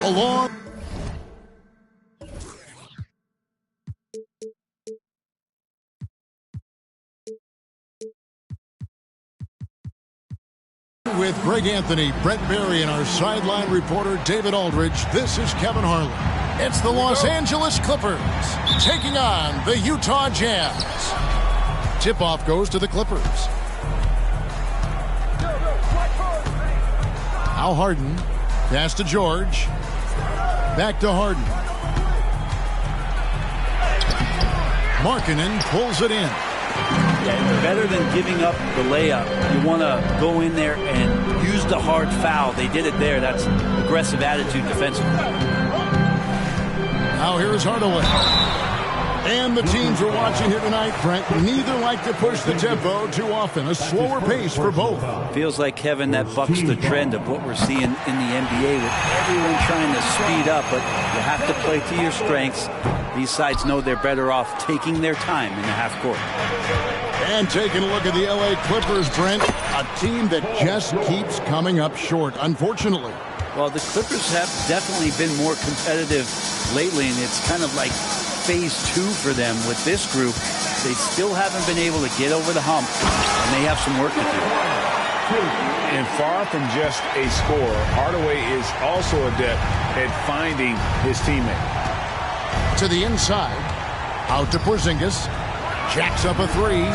Along with Greg Anthony, Brett Berry, and our sideline reporter David Aldridge, this is Kevin Harlan. It's the Los Angeles Clippers taking on the Utah Jazz. Tip-off goes to the Clippers. Al Harden, pass to George. Back to Harden. Markkanen pulls it in. Yeah, better than giving up the layup. You want to go in there and use the hard foul. They did it there. That's aggressive attitude defensively. Now here's Hardaway. And the teams we're watching here tonight, Brent, neither like to push the tempo too often. A slower pace for both. Feels like, Kevin, that bucks the trend of what we're seeing in the NBA with everyone trying to speed up, but you have to play to your strengths. These sides know they're better off taking their time in the half court. And taking a look at the LA Clippers, Brent, a team that just keeps coming up short, unfortunately. Well, the Clippers have definitely been more competitive lately, and it's kind of like phase 2 for them with this group. They still haven't been able to get over the hump, and they have some work to do. And far from just a scorer, Hardaway is also adept at finding his teammate. To the inside, out to Porzingis, jacks up a three,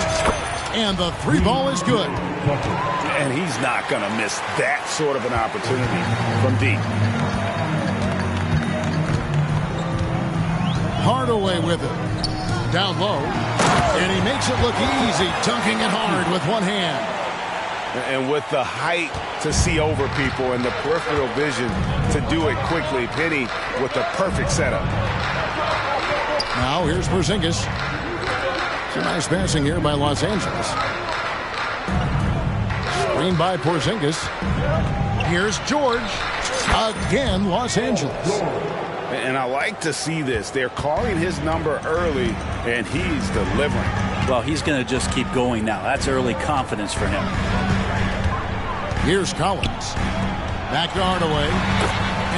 and the three ball is good. And he's not going to miss that sort of an opportunity from deep. Hardaway with it. Down low. And he makes it look easy, dunking it hard with one hand. And with the height to see over people and the peripheral vision to do it quickly, Penny with the perfect setup. Now here's Porzingis. It's a nice passing here by Los Angeles. Screen by Porzingis. Here's George. Again, Los Angeles. And I like to see this. They're calling his number early, and he's delivering. Well, he's going to just keep going now. That's early confidence for him. Here's Collins. Back to Hardaway.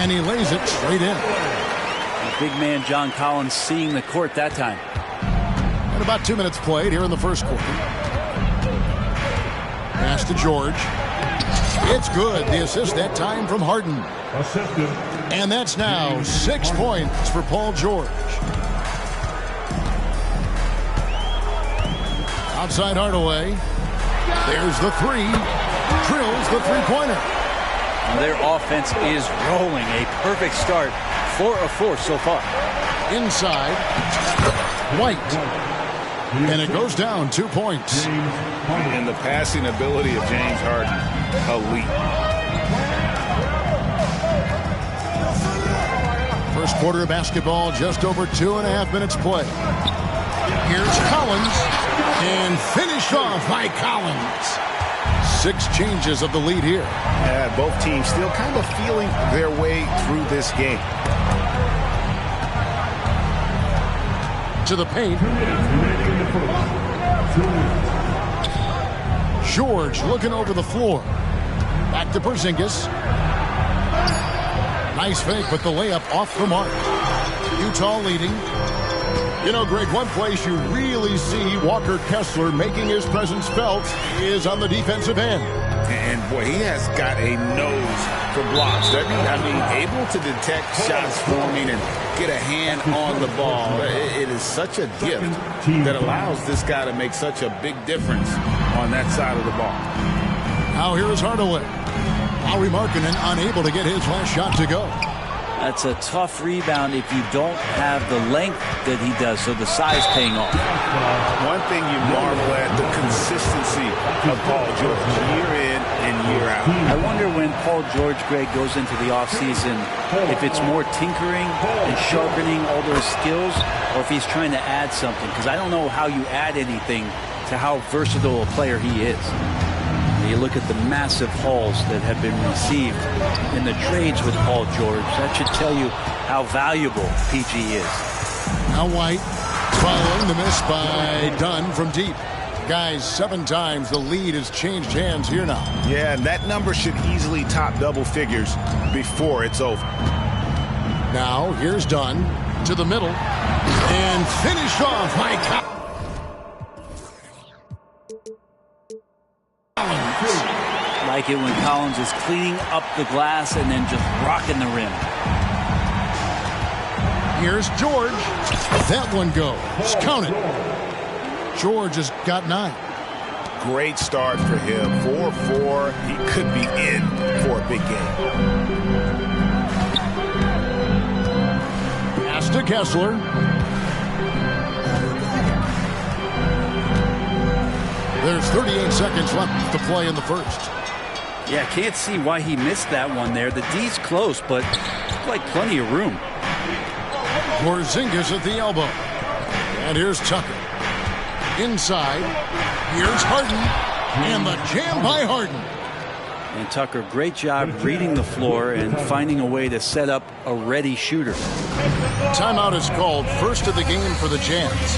And he lays it straight in. The big man John Collins seeing the court that time. And about 2 minutes played here in the first quarter. Pass to George. It's good. The assist that time from Harden. And that's now 6 points for Paul George. Outside Hardaway. There's the three. Drills the three-pointer. Their offense is rolling. A perfect start. 4 of 4 so far. Inside. White. And it goes down 2 points. And the passing ability of James Harden, elite. First quarter of basketball, just over 2.5 minutes play. Here's Collins. And finished off by Collins. 6 changes of the lead here. Yeah, both teams still kind of feeling their way through this game. To the paint. George looking over the floor. Back to Porzingis. Nice fake, but the layup off the mark. Utah leading. You know, Greg, one place you really see Walker Kessler making his presence felt is on the defensive end. And, boy, he has got a nose for blocks, doesn't he? I mean, able to detect shots forming and get a hand on the ball. It is such a gift that allows this guy to make such a big difference on that side of the ball. Now here is Hardaway. Lauri Markkanen unable to get his last shot to go. That's a tough rebound if you don't have the length that he does, so the size paying off. One thing you marvel at, the consistency of Paul George year in and year out. I wonder when Paul George, Greg, goes into the offseason, if it's more tinkering and sharpening all those skills, or if he's trying to add something, because I don't know how you add anything to how versatile a player he is. You look at the massive hauls that have been received in the trades with Paul George. That should tell you how valuable PG is. Now White following the miss by Dunn from deep. Guys, 7 times the lead has changed hands here now. Yeah, and that number should easily top double figures before it's over. Now, here's Dunn to the middle. And finished off by Collins. Like it when Collins is cleaning up the glass and then just rocking the rim. Here's George. That one goes. Count it. George has got 9. Great start for him. 4-4. He could be in for a big game. Pass to Kessler. There's 38 seconds left to play in the first. Yeah, can't see why he missed that one there. The D's close, but looked like plenty of room. Porzingis at the elbow. And here's Tucker. Inside. Here's Harden. And the jam by Harden. And Tucker, great job reading the floor and finding a way to set up a ready shooter. Timeout is called. First of the game for the Jazz.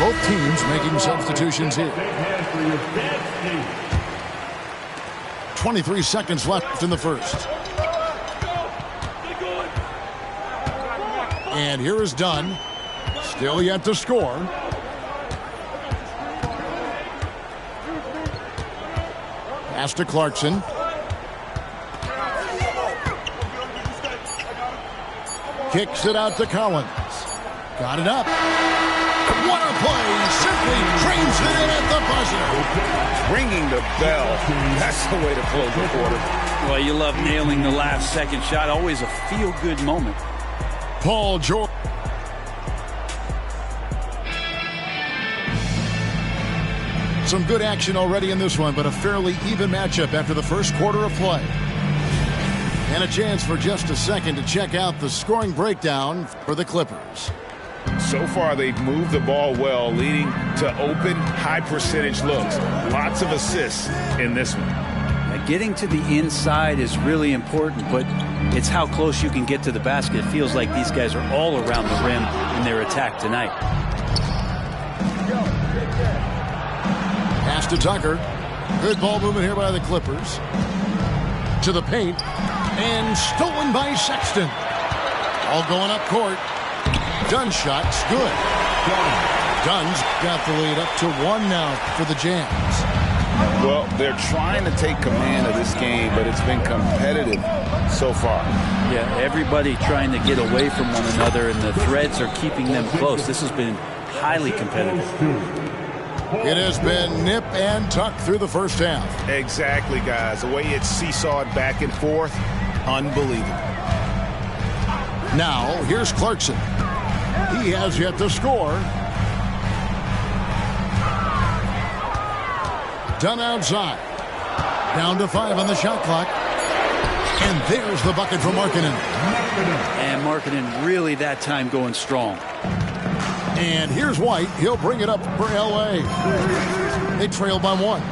Both teams making substitutions here. 23 seconds left in the first. And here is Dunn. Still yet to score. Pass to Clarkson. Kicks it out to Collins. Got it up. What a play. Simply trains it in at the buzzer. Ringing the bell. That's the way to close the quarter. Well, you love nailing the last second shot. Always a feel-good moment. Paul George. Some good action already in this one, but a fairly even matchup after the first quarter of play. And a chance for just a second to check out the scoring breakdown for the Clippers. So far, they've moved the ball well, leading to open, high-percentage looks. Lots of assists in this one. Getting to the inside is really important, but it's how close you can get to the basket. It feels like these guys are all around the rim in their attack tonight. Pass to Tucker. Good ball movement here by the Clippers. To the paint. And stolen by Sexton. All going up court. Dunn's shot's good. Dunn's got the lead up to 1 now for the Jazz. Well, they're trying to take command of this game, but it's been competitive so far. Yeah, everybody trying to get away from one another, and the threads are keeping them close. This has been highly competitive. It has been nip and tuck through the first half. Exactly, guys. The way it's seesawed back and forth, unbelievable. Now, here's Clarkson. He has yet to score. Dunn outside. Down to 5 on the shot clock. And there's the bucket for Markkanen. And Markkanen really that time going strong. And here's White. He'll bring it up for L.A. They trail by 1.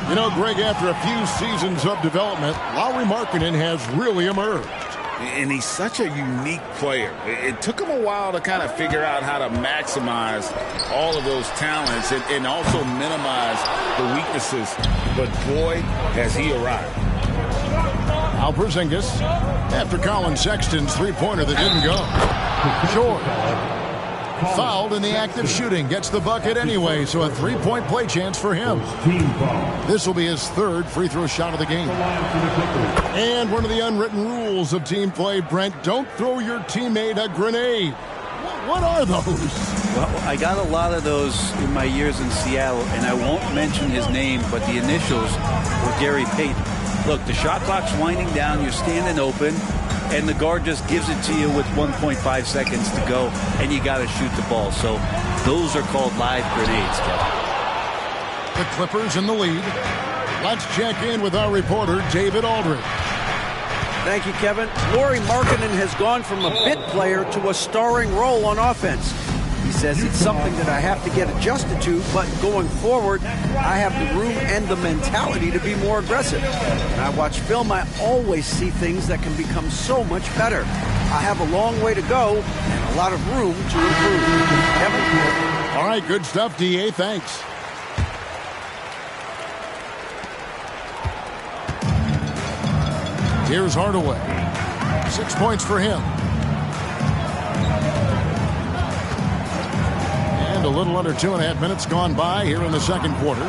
You know, Greg, after a few seasons of development, Lauri Markkanen has really emerged. And he's such a unique player. It took him a while to kind of figure out how to maximize all of those talents and also minimize the weaknesses. But boy, has he arrived. Al Porzingis, after Colin Sexton's three-pointer that didn't go. George. Fouled in the act of shooting. Gets the bucket anyway, so a three-point play chance for him. This will be his 3rd free throw shot of the game. And one of the unwritten rules of team play, Brent, don't throw your teammate a grenade. What are those? Well, I got a lot of those in my years in Seattle, and I won't mention his name, but the initials were Gary Payton. Look, the shot clock's winding down, you're standing open, and the guard just gives it to you with 1.5 seconds to go, and you got to shoot the ball. So those are called live grenades, Kevin. The Clippers in the lead. Let's check in with our reporter, David Aldridge. Thank you, Kevin. Lauri Markkanen has gone from a bit player to a starring role on offense. He says it's something that I have to get adjusted to, but going forward, I have the room and the mentality to be more aggressive. When I watch film, I always see things that can become so much better. I have a long way to go and a lot of room to improve. Kevin? All right, good stuff, D.A. Thanks. Here's Hardaway. 6 points for him. And a little under 2.5 minutes gone by here in the second quarter.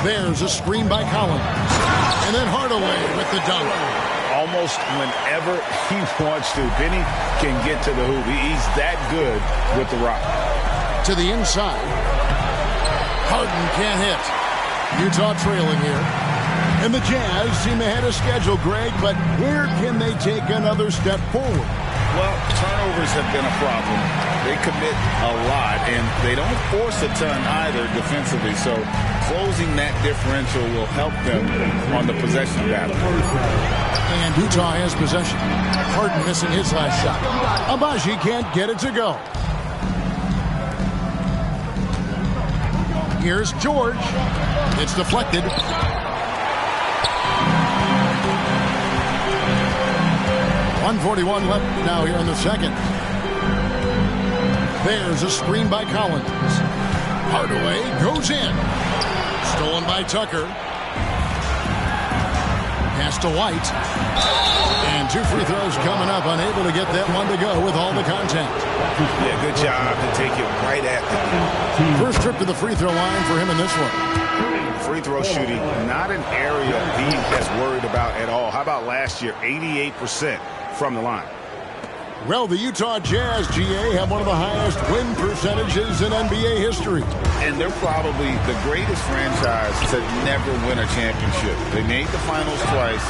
There's a screen by Collins. And then Hardaway with the dunk. Almost whenever he wants to. Benny can get to the hoop. He's that good with the rock. To the inside. Harden can't hit. Utah trailing here. And the Jazz seem ahead of schedule, Greg, but where can they take another step forward? Well, turnovers have been a problem. They commit a lot, and they don't force a ton either defensively. So closing that differential will help them on the possession battle. And Utah has possession. Harden missing his last shot. Agbaji can't get it to go. Here's George. It's deflected. 1:41 left now here in the second. There's a screen by Collins. Hardaway goes in. Stolen by Tucker. Pass to White. And 2 free throws coming up. Unable to get that one to go with all the contact. Yeah, good job to take it right at them. First trip to the free throw line for him in this one. Free throw shooting, not an area he has worried about at all. How about last year? 88% from the line. Well, the Utah Jazz, GA, have one of the highest win percentages in NBA history. And they're probably the greatest franchise to never win a championship. They made the finals twice.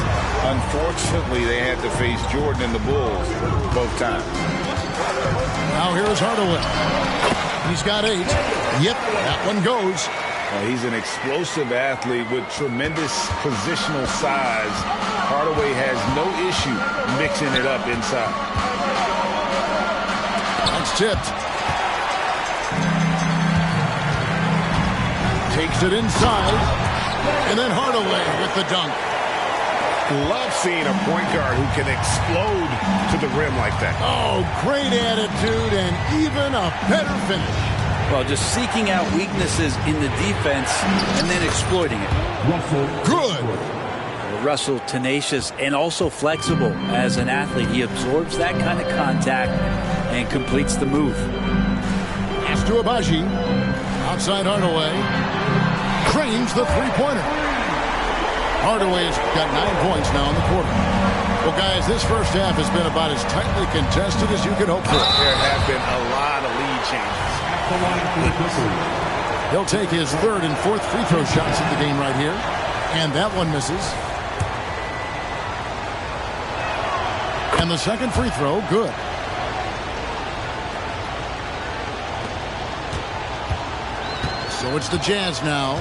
Unfortunately, they had to face Jordan and the Bulls both times. Now here's Hardaway. He's got 8. Yep, that one goes. He's an explosive athlete with tremendous positional size. Hardaway has no issue mixing it up inside. That's tipped. Takes it inside. And then Hardaway with the dunk. Love seeing a point guard who can explode to the rim like that. Oh, great attitude and even a better finish. Well, just seeking out weaknesses in the defense and then exploiting it. Good. Russell, tenacious and also flexible as an athlete. He absorbs that kind of contact and completes the move. Pass to Agbaji. Outside Hardaway. Trains the three-pointer. Hardaway's got 9 points now in the quarter. Well, guys, this first half has been about as tightly contested as you could hope for. There have been a lot of lead changes. He'll take his 3rd and 4th free throw shots of the game right here. And that one misses. And the second free throw, good. So it's the Jazz now.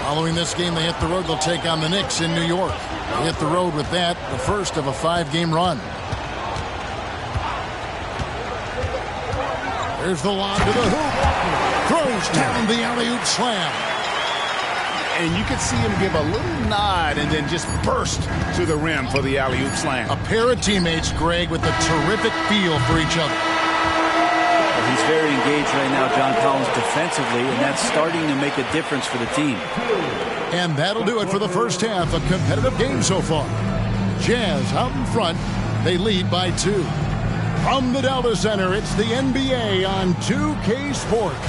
Following this game, they hit the road. They'll take on the Knicks in New York. They hit the road with that, the first of a 5-game run. There's the lob to the hoop. Throws down the alley-oop slam. And you could see him give a little nod and then just burst to the rim for the alley-oop slam. A pair of teammates, Greg, with a terrific feel for each other. Well, he's very engaged right now, John Collins, defensively, and that's starting to make a difference for the team. And that'll do it for the first half. A competitive game so far. Jazz out in front. They lead by 2. From the Delta Center, it's the NBA on 2K Sports.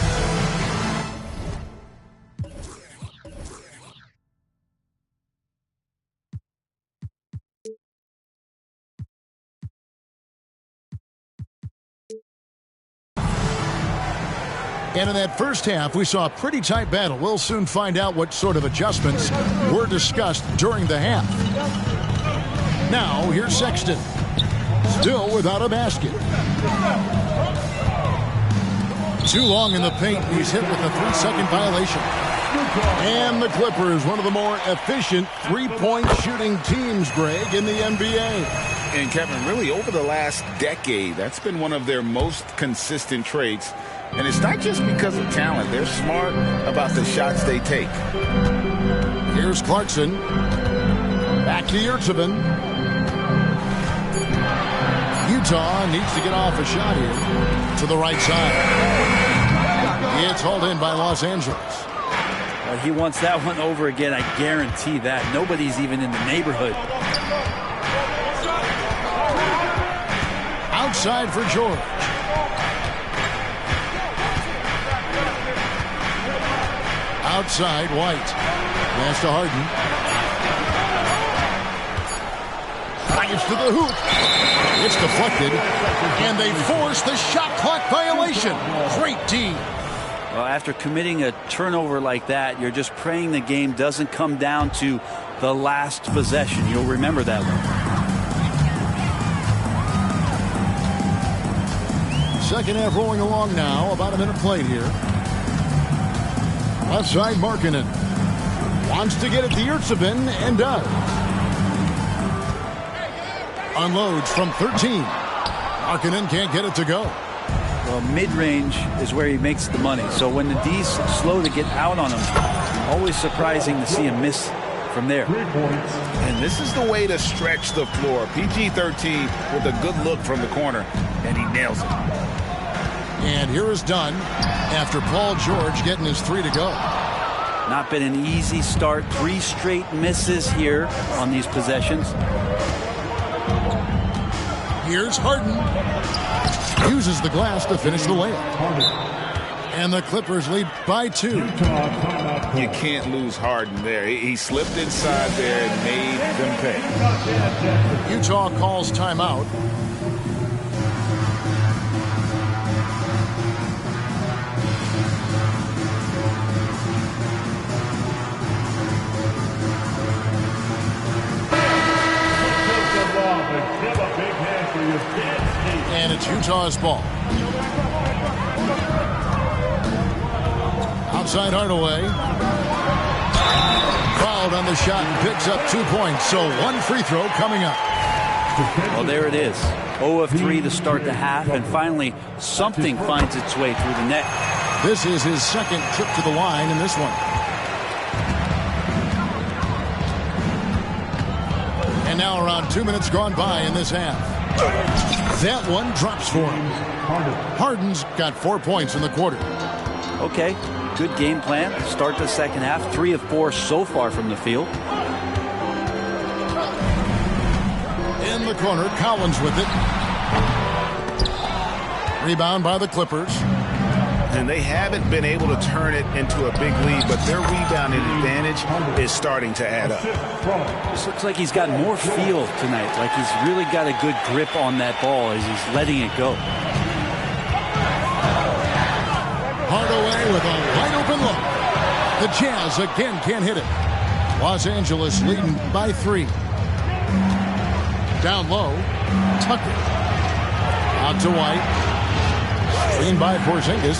And in that first half, we saw a pretty tight battle. We'll soon find out what sort of adjustments were discussed during the half. Now, here's Sexton. Still without a basket. Too long in the paint. He's hit with a 3-second violation. And the Clippers, one of the more efficient three-point shooting teams, Greg, in the NBA. And Kevin, really over the last decade, that's been one of their most consistent traits. And it's not just because of talent. They're smart about the shots they take. Here's Clarkson. Back to Yurtseven. Utah needs to get off a shot here to the right side. It's hauled in by Los Angeles. Well, he wants that one over again, I guarantee that. Nobody's even in the neighborhood. Outside for George. Outside, White. Pass to Harden. Drives to the hoop. It's deflected. And they force the shot clock violation. Great D. Well, after committing a turnover like that, you're just praying the game doesn't come down to the last possession. You'll remember that one. Second half rolling along now. About a minute played here. Left side, Markkanen. Wants to get it to Yurtseven and does. Unloads from 13. Markkanen can't get it to go. Well, mid-range is where he makes the money. So when the D's slow to get out on him, always surprising to see him miss from there. And this is the way to stretch the floor. PG-13 with a good look from the corner, and he nails it. And here is Dunn after Paul George getting his three to go. Not been an easy start. 3 straight misses here on these possessions. Here's Harden. Uses the glass to finish the layup. And the Clippers lead by 2. You can't lose Harden there. He slipped inside there and made them pay. Utah calls timeout. And it's Utah's ball. Outside Hardaway. Fouled on the shot and picks up 2 points. So 1 free throw coming up. Well, there it is. 0 of 3 to start the half, and finally something finds its way through the net. This is his second trip to the line in this one. And now around 2 minutes gone by in this half. That one drops for him. Harden's got 4 points in the quarter. Okay, good game plan. Start the second half. 3 of 4 so far from the field. In the corner, Collins with it. Rebound by the Clippers. And they haven't been able to turn it into a big lead, but their rebounding advantage is starting to add up. This looks like he's got more feel tonight, like he's really got a good grip on that ball as he's letting it go. Hardaway with a wide open look. The Jazz again can't hit it. Los Angeles leading by 3. Down low, Tucker. Out to White. Screen by Porzingis.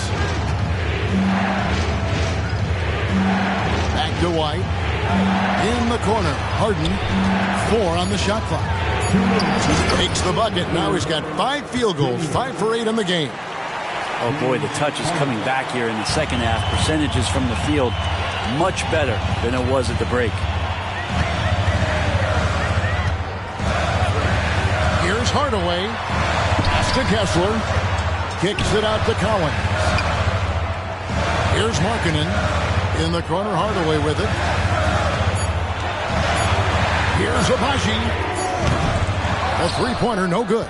Back to White. In the corner, Harden. 4 on the shot clock. Takes the bucket. Now he's got 5 field goals, 5 for 8 in the game. Oh boy, the touch is coming back here in the second half. Percentages from the field much better than it was at the break. Here's Hardaway. Pass to Kessler. Kicks it out to Collins. Here's Markkanen. In the corner, Hardaway with it. Here's Abaji. A three-pointer, no good.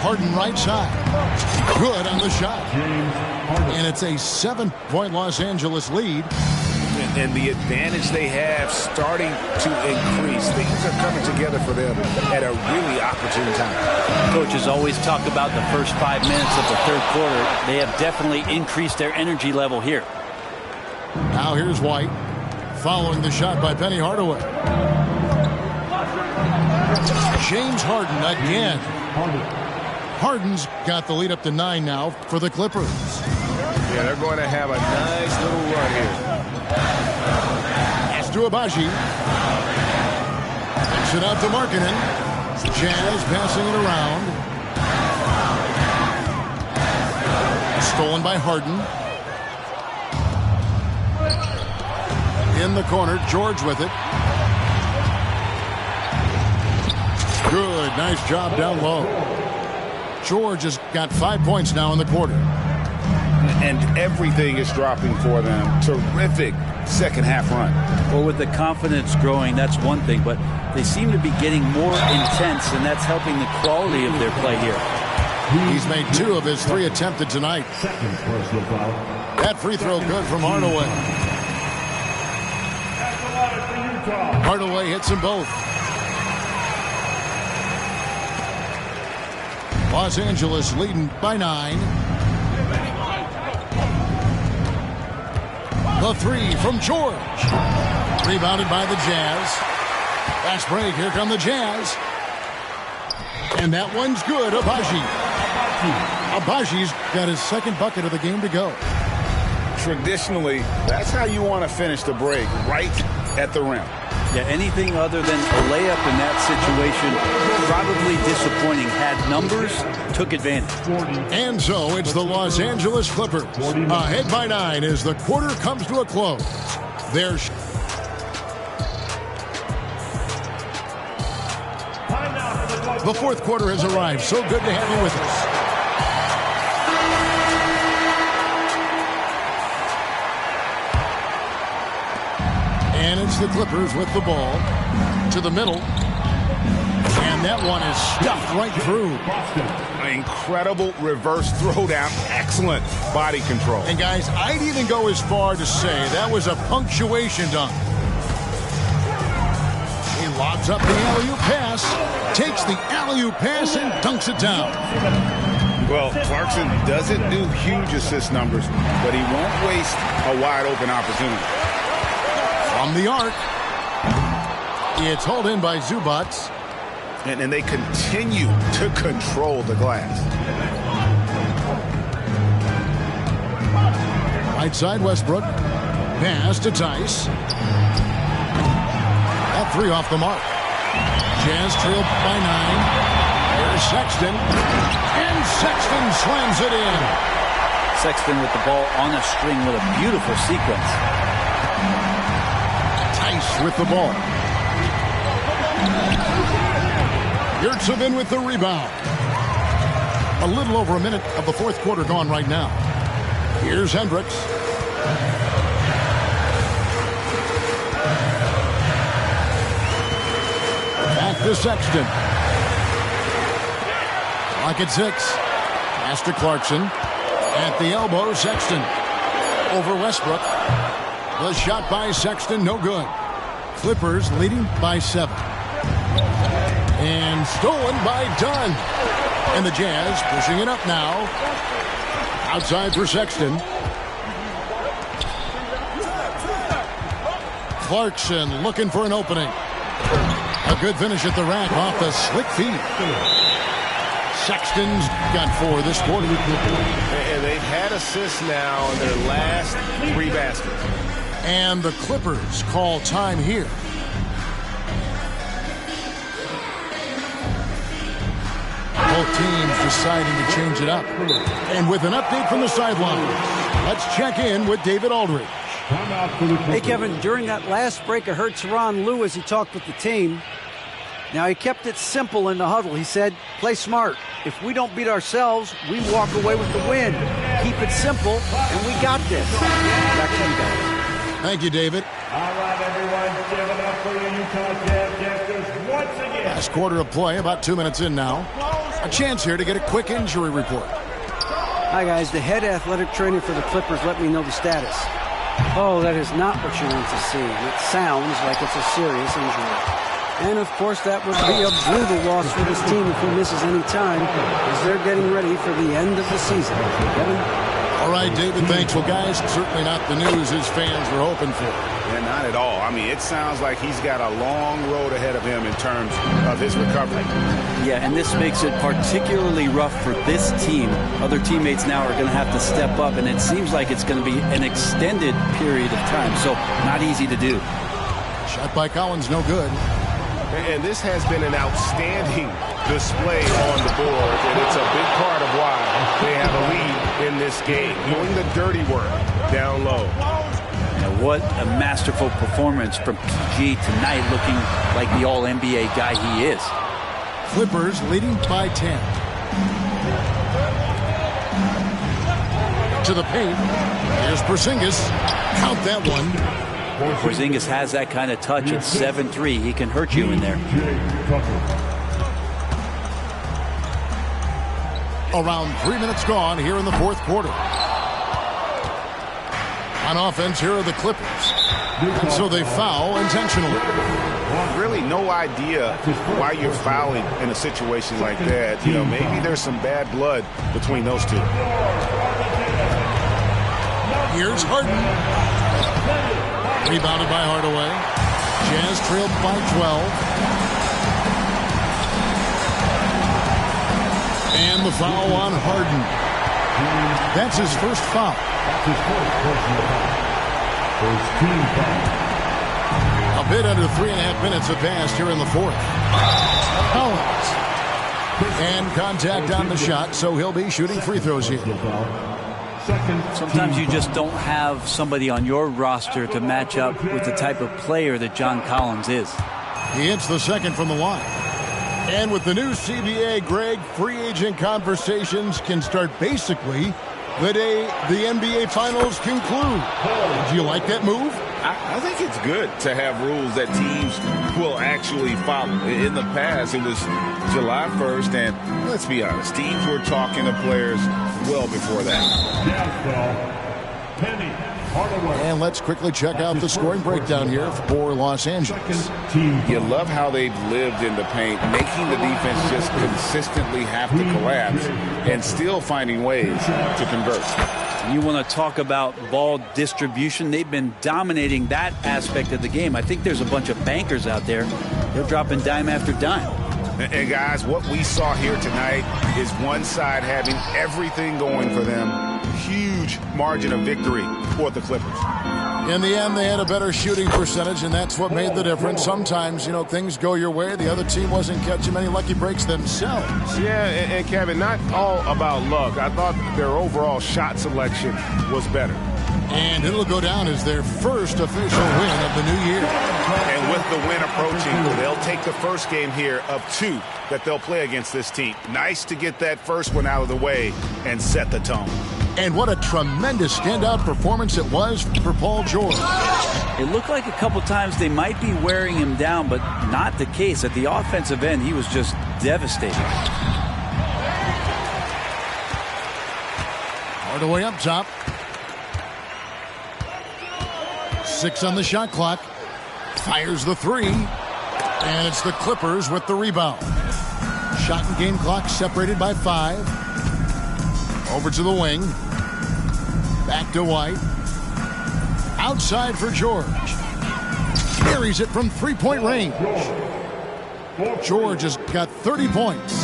Harden right side. Good on the shot. And it's a 7-point Los Angeles lead. And the advantage they have starting to increase. Things are coming together for them at a really opportune time. Coaches always talk about the first 5 minutes of the third quarter. They have definitely increased their energy level here. Now here's White. Following the shot by Penny Hardaway. James Harden again. Harden's got the lead up to 9 now for the Clippers. Yeah, they're going to have a nice little run here. Pass to Abaji. Takes it out to Markkanen. Jazz passing it around. Stolen by Harden. In the corner, George with it. Good, nice job down low. George has got 5 points now in the quarter. And everything is dropping for them. Terrific second half run. Well, with the confidence growing, that's one thing, but they seem to be getting more intense, and that's helping the quality of their play here. He's made 2 of his 3 attempted tonight. That free throw good from Hardaway. Hardaway hits them both. Los Angeles leading by 9. The 3 from George. Rebounded by the Jazz. Fast break. Here come the Jazz. And that one's good. Abaji. Abaji's got his second bucket of the game to go. Traditionally, that's how you want to finish the break, right at the rim. Yeah, anything other than a layup in that situation, probably disappointing. Had numbers, took advantage. And so it's the Los Angeles Clippers ahead by 9 as the quarter comes to a close. There's the fourth quarter has arrived. So good to have you with us. And it's the Clippers with the ball to the middle. And that one is stuffed right through. An incredible reverse throwdown. Excellent body control. And guys, I'd even go as far to say that was a punctuation dunk. He lobs up the alley-oop pass, takes the alley-oop pass and dunks it down. Well, Clarkson doesn't do huge assist numbers, but he won't waste a wide-open opportunity. From the arc, it's hauled in by Zubac. And they continue to control the glass. Right side, Westbrook. Pass to Tice. That 3 off the mark. Jazz trailed by 9. Here's Sexton. And Sexton slams it in. Sexton with the ball on a string with a beautiful sequence. Tice with the ball. Yurtseven with the rebound. A little over a minute of the fourth quarter gone right now. Here's Hendricks. Back to Sexton. Clock at 6. Pass to Clarkson. At the elbow, Sexton. Over Westbrook. The shot by Sexton, no good. Clippers leading by 7. And stolen by Dunn. And the Jazz pushing it up now. Outside for Sexton. Clarkson looking for an opening. A good finish at the rack off the slick feed. Sexton's got 4 this quarter. And they've had assists now in their last 3 baskets. And the Clippers call time here. Both teams deciding to change it up. And with an update from the sideline, let's check in with David Aldridge. Hey, Kevin, during that last break, I heard Tyronn Lue as he talked with the team. Now, he kept it simple in the huddle. He said, play smart. If we don't beat ourselves, we walk away with the win. Keep it simple, and we got this. Back to you guys. Thank you, David. All right, everyone, give it up for your Utah Jazz Jesters once again. Last quarter of play, about 2 minutes in now. A chance here to get a quick injury report. Hi, guys. The head athletic trainer for the Clippers let me know the status. Oh, that is not what you want to see. It sounds like it's a serious injury. And, of course, that would be a brutal loss for this team if he misses any time, as they're getting ready for the end of the season. Kevin? All right, David, thanks. Well, guys, certainly not the news his fans were hoping for. And not at all. I mean, it sounds like he's got a long road ahead of him in terms of his recovery. Yeah, and this makes it particularly rough for this team. Other teammates now are going to have to step up, and it seems like it's going to be an extended period of time, so not easy to do. Shot by Collins, no good. And this has been an outstanding display on the board, and it's a big part of why they have a lead in this game, doing the dirty work down low. Now, what a masterful performance from PG tonight, looking like the All-NBA guy he is. Clippers leading by 10. To the paint. Here's Porzingis. Count that one. Porzingis has that kind of touch at 7'3". He can hurt you in there. Around 3 minutes gone here in the fourth quarter. On offense, here are the Clippers. And so they foul intentionally. Really no idea why you're fouling in a situation like that. You know, maybe there's some bad blood between those two. Here's Harden. Rebounded by Hardaway. Jazz trailed by 12. And the foul on Harden. That's his first foul. A bit under 3.5 minutes have passed here in the fourth. Collins. And contact on the shot, so he'll be shooting free throws here. Sometimes you just don't have somebody on your roster to match up with the type of player that John Collins is. He hits the second from the line. And with the new CBA, Greg, free agent conversations can start basically the day the NBA Finals conclude. Do you like that move? I think it's good to have rules that teams will actually follow. In the past, it was July 1st, and let's be honest, teams were talking to players well before that. And let's quickly check out the scoring breakdown here for Los Angeles. You love how they've lived in the paint, making the defense just consistently have to collapse and still finding ways to convert. You want to talk about ball distribution. They've been dominating that aspect of the game. I think there's a bunch of bankers out there. They're dropping dime after dime. And guys, what we saw here tonight is one side having everything going for them. Huge margin of victory for the Clippers. In the end, they had a better shooting percentage, and that's what made the difference. Sometimes, you know, things go your way. The other team wasn't catching many lucky breaks themselves. Yeah, and Kevin, not all about luck. I thought their overall shot selection was better. And it'll go down as their first official win of the new year. And with the win approaching, they'll take the first game here of 2 that they'll play against this team. Nice to get that first one out of the way and set the tone. And what a tremendous standout performance it was for Paul George. It looked like a couple times they might be wearing him down, but not the case. At the offensive end, he was just devastating. Hardaway up top. 6 on the shot clock. Fires the 3. And it's the Clippers with the rebound. Shot and game clock separated by 5. Over to the wing. Back to White. Outside for George. Carries it from 3-point range. George has got 30 points.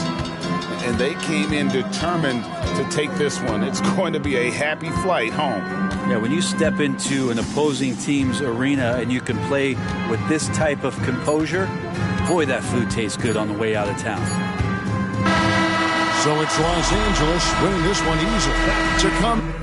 And they came in determined to take this one. It's going to be a happy flight home. Yeah, when you step into an opposing team's arena and you can play with this type of composure, boy, that food tastes good on the way out of town. So it's Los Angeles winning this one easily. To come.